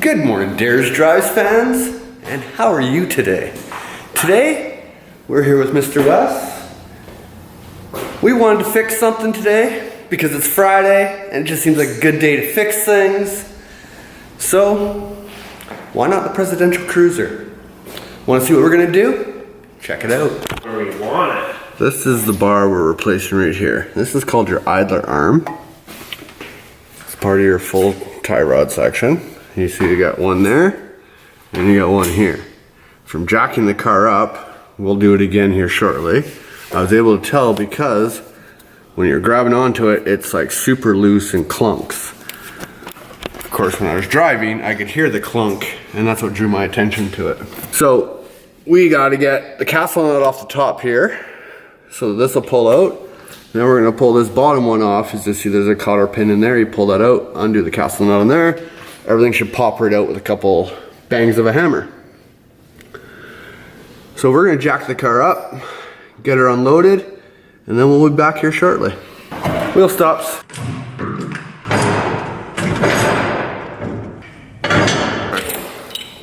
Good morning, Dares Drives fans, and how are you today? Today, we're here with Mr. Wes. We wanted to fix something today because it's Friday and it just seems like a good day to fix things. So, why not the presidential cruiser? Want to see what we're gonna do? Check it out. Where we want it. This is the bar we're replacing right here. This is called your IDLER arm. It's part of your full tie rod section. You see you got one there, and you got one here. From jacking the car up, we'll do it again here shortly. I was able to tell because when you're grabbing onto it, it's like super loose and clunks. Of course, when I was driving, I could hear the clunk, and that's what drew my attention to it. So we gotta get the castle nut off the top here. So this will pull out. Now we're gonna pull this bottom one off. As you see, there's a cotter pin in there. You pull that out, undo the castle nut on there. Everything should pop right out with a couple bangs of a hammer. So we're gonna jack the car up, get her unloaded, and then we'll be back here shortly. Wheel stops.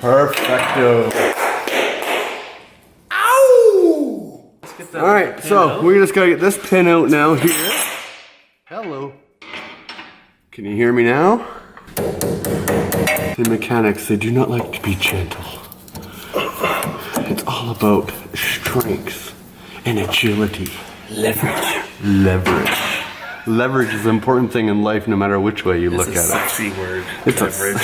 Perfecto. Ow! All right, so we just gotta get this pin out now here. Hello. Can you hear me now? The mechanics, they do not like to be gentle. It's all about strength and agility. Leverage. Leverage. Leverage is an important thing in life no matter which way you look at it. It's a sexy word. It's leverage.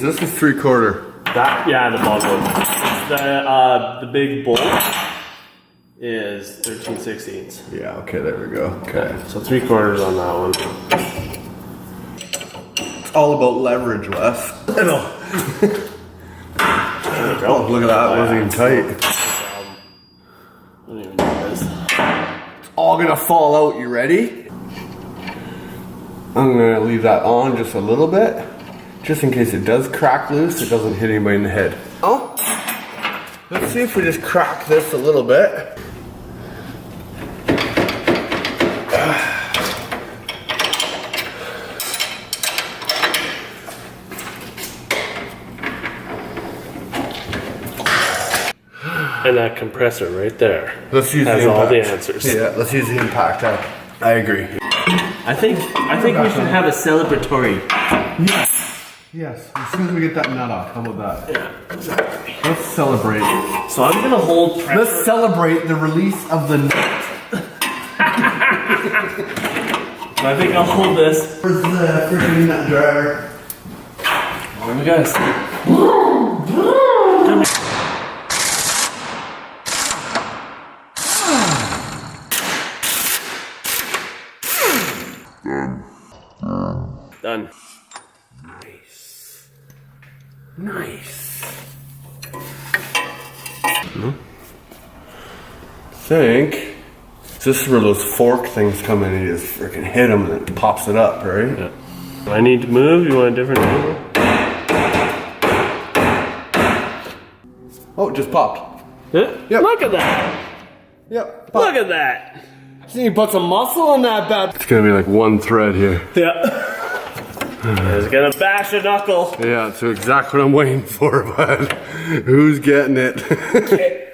This is 3/4. That, yeah, the bottom one. The big bolt is 13/16. Yeah, okay, there we go. Okay. So 3/4 on that one. It's all about leverage, Wes. I know. Oh, look at that, it wasn't even tight. I don't even know this. It's all gonna fall out, you ready? I'm gonna leave that on just a little bit, just in case it does crack loose, it doesn't hit anybody in the head. Oh, let's see if we just crack this a little bit. And that compressor right there Let's use has the all the impact. answers. Yeah, let's use the impact. I agree. I think we should have a celebratory. Yes. Yes. As soon as we get that nut off, how about that? Yeah, exactly. Let's celebrate. So I'm gonna hold pressure. Let's celebrate the release of the nut. So I think I'll hold this. Where's the freaking nut dryer? What do we gotta see? Done. Nice. Nice. Think. This is where those fork things come in and you just freaking hit them and it pops it up, right? Yeah. Do I need to move? You want a different angle? Oh, it just popped. Yeah? Yep. Look at that! Yep. Look at that! See, you put some muscle on that bad. It's gonna be like one thread here. Yeah. It's gonna bash a knuckle. Yeah, that's exactly what I'm waiting for, bud. Who's getting it? Okay.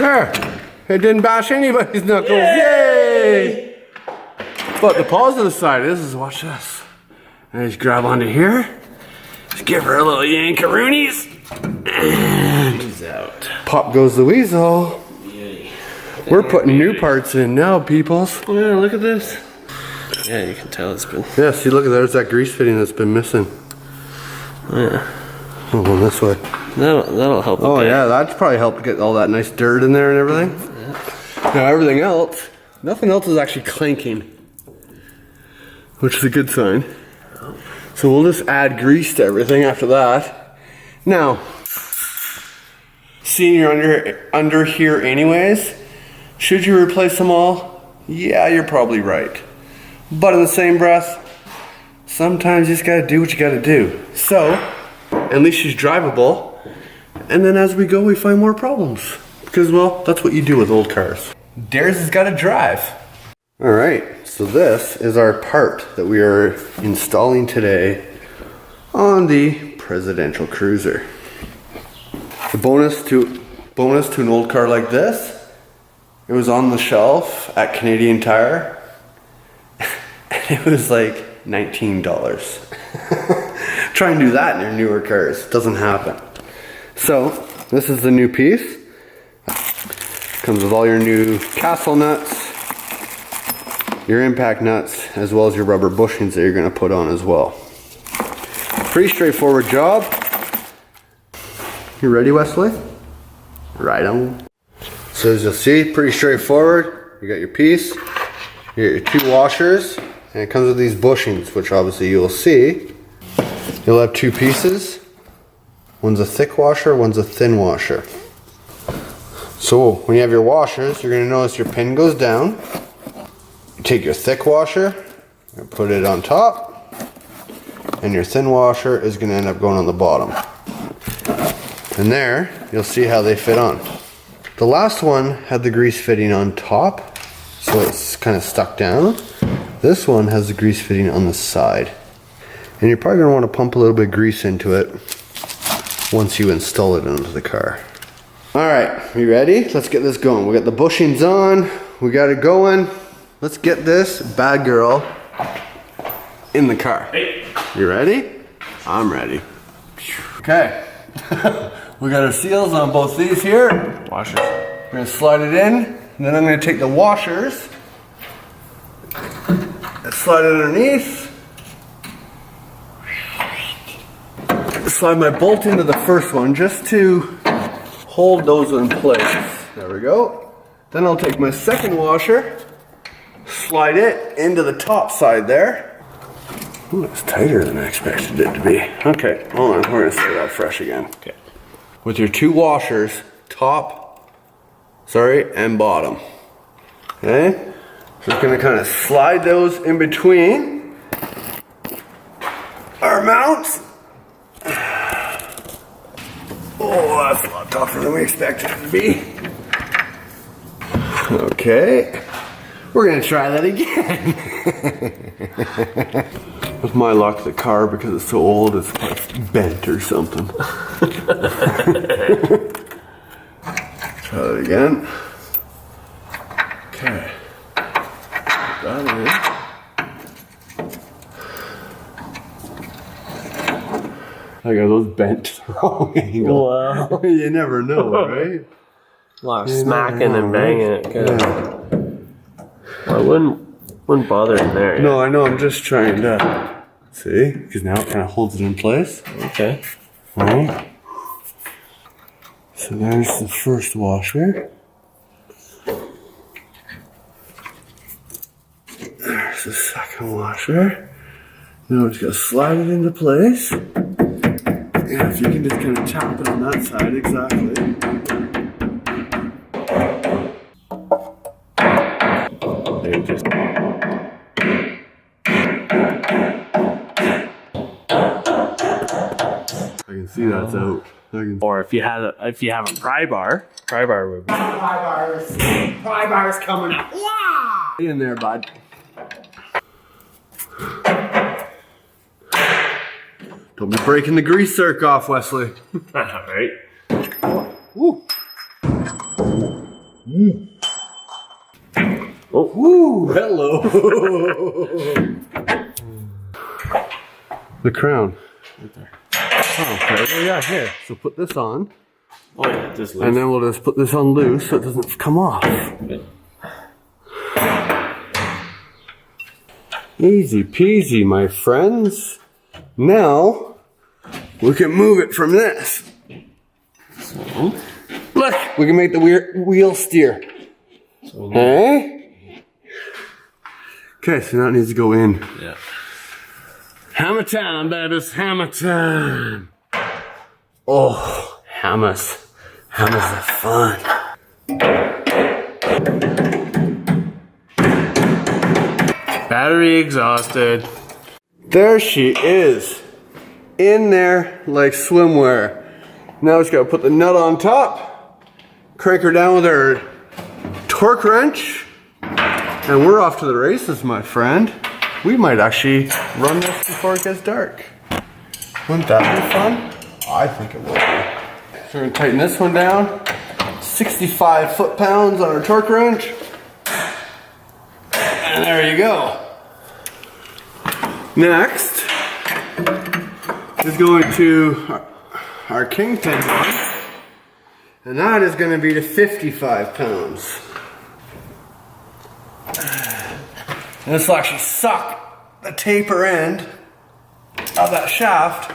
There! It didn't bash anybody's knuckles. Yay! But the positive side is watch this. I just grab onto here. Just give her a little yankaroonies. And He's out. pop goes the weasel. Yay. We're putting new parts in now, peoples. Oh yeah, look at this. Yeah, you can tell it's been. Yeah, see, look, there's that grease fitting that's been missing. Yeah. Oh, well, this way. That'll help. Oh, yeah, that's probably helped get all that nice dirt in there and everything. Yeah. Now, everything else, nothing else is actually clanking, which is a good sign. So we'll just add grease to everything after that. Now, seeing you're under here anyways, should you replace them all? Yeah, you're probably right. But in the same breath, sometimes you just gotta do what you gotta do. So, at least she's drivable. And then as we go, we find more problems. Because, well, that's what you do with old cars. Dares has got to drive. All right, so this is our part that we are installing today on the presidential cruiser. The bonus to an old car like this, it was on the shelf at Canadian Tire, and it was like $19. Try and do that in your newer cars, it doesn't happen. So this is the new piece. Comes with all your new castle nuts, your impact nuts, as well as your rubber bushings that you're going to put on as well. Pretty straightforward job. You ready, Wesley? Right on. So as you'll see, pretty straightforward. You got your piece, you got your 2 washers, and it comes with these bushings, which obviously you'll see. You'll have 2 pieces. One's a thick washer, one's a thin washer. So when you have your washers, you're going to notice your pin goes down. You take your thick washer and put it on top, and your thin washer is going to end up going on the bottom. And there, you'll see how they fit on. The last one had the grease fitting on top, so it's kind of stuck down. This one has the grease fitting on the side. And you're probably going to want to pump a little bit of grease into it once you install it into the car. Alright, you ready? Let's get this going. We got the bushings on, we got it going. Let's get this bad girl in the car. Hey. You ready? I'm ready. Okay. We got our seals on both these here. Washers. We're going to slide it in, and then I'm going to take the washers and slide it underneath. Slide my bolt into the first one just to hold those in place. There we go. Then I'll take my second washer, slide it into the top side there. Ooh, it's tighter than I expected it to be. Okay, hold on, we're gonna start out fresh again. Okay. With your 2 washers, and bottom. Okay? Just gonna kind of slide those in between our mounts. Oh, that's a lot tougher than we expected it to be. Okay, we're gonna try that again. With my luck, the car, because it's so old, it's like bent or something. Try that again. Okay. That in. I got those bent to the wrong angle. Wow. You never know, right? A lot of smacking and banging it. Yeah. Well, I wouldn't bother in there. No, I know. I'm just trying to see, because now it kind of holds it in place. Okay. All right. So there's the first washer. There's the second washer. Now we're just gonna slide it into place. Yeah, if you can just kind of tap it on that side, exactly. There you just. I can see that's out. Or if you have a pry bar would be. Pry bars coming up. Wow! In there, bud. Don't be breaking the grease zerk off, Wesley. Right. Woo. Oh, Woo. Hello. The crown. right there. Oh, okay. Well, yeah, here. So put this on. Oh yeah, just loose. And then we'll just put this on loose so it doesn't come off. Good. Easy peasy, my friends. Now, we can move it from this. So, Look, we can make the wheel steer. Hey? Okay, so now it needs to go in. yeah. Hammer time, baby, it's hammer time. Oh, hammers. Hammers are fun. Battery exhausted. There she is. In there like swimwear. Now we just gotta put the nut on top, crank her down with our torque wrench, And we're off to the races, my friend. We might actually run this before it gets dark. Wouldn't that be fun? I think it will be. So we're gonna tighten this one down. 65 foot-pounds on our torque wrench. And there you go. Next is going to our kingpin one. And that is gonna be to 55 pounds. And this will actually suck the taper end of that shaft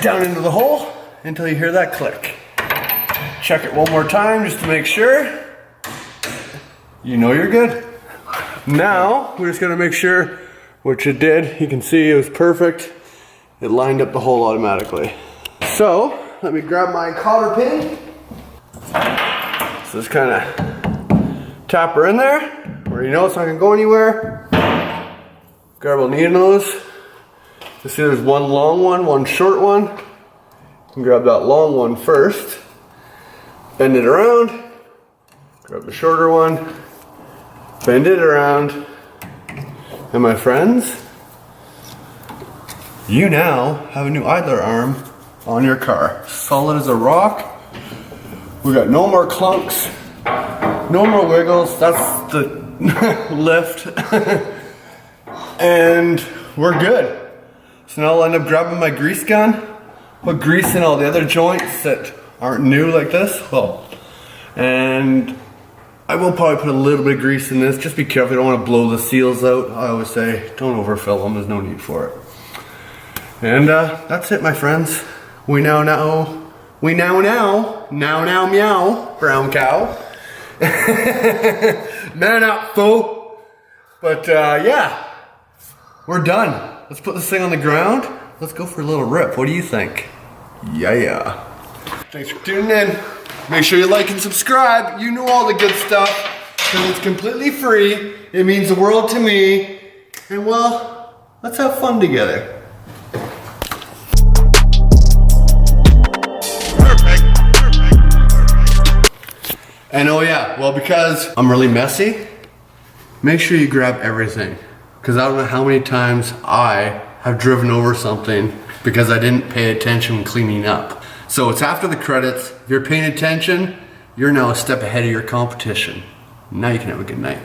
down into the hole until you hear that click. Check it one more time just to make sure. You know you're good. Now, we're just gonna make sure, which it did. You can see it was perfect. It lined up the hole automatically. So, let me grab my cotter pin. So just kind of tap her in there, where you know it's not gonna go anywhere. Grab a needle nose. You see there's one long one short one. You can grab that long one first. Bend it around. Grab the shorter one. Bend it around. And my friends, you now have a new idler arm on your car. Solid as a rock. We got no more clunks. No more wiggles, that's the lift. And we're good. So now I'll end up grabbing my grease gun, put grease in all the other joints that aren't new like this. Well, and I will probably put a little bit of grease in this. Just be careful, you don't want to blow the seals out. I always say, don't overfill them, there's no need for it. And that's it, my friends. We now meow, brown cow. Man up, fool. But yeah, we're done. Let's put this thing on the ground. Let's go for a little rip. What do you think? Yeah. Thanks for tuning in. Make sure you like and subscribe. You know all the good stuff. Because it's completely free. It means the world to me. And well, let's have fun together. And oh yeah, well, because I'm really messy, make sure you grab everything. Because I don't know how many times I have driven over something because I didn't pay attention when cleaning up. So it's after the credits. If you're paying attention, you're now a step ahead of your competition. Now you can have a good night.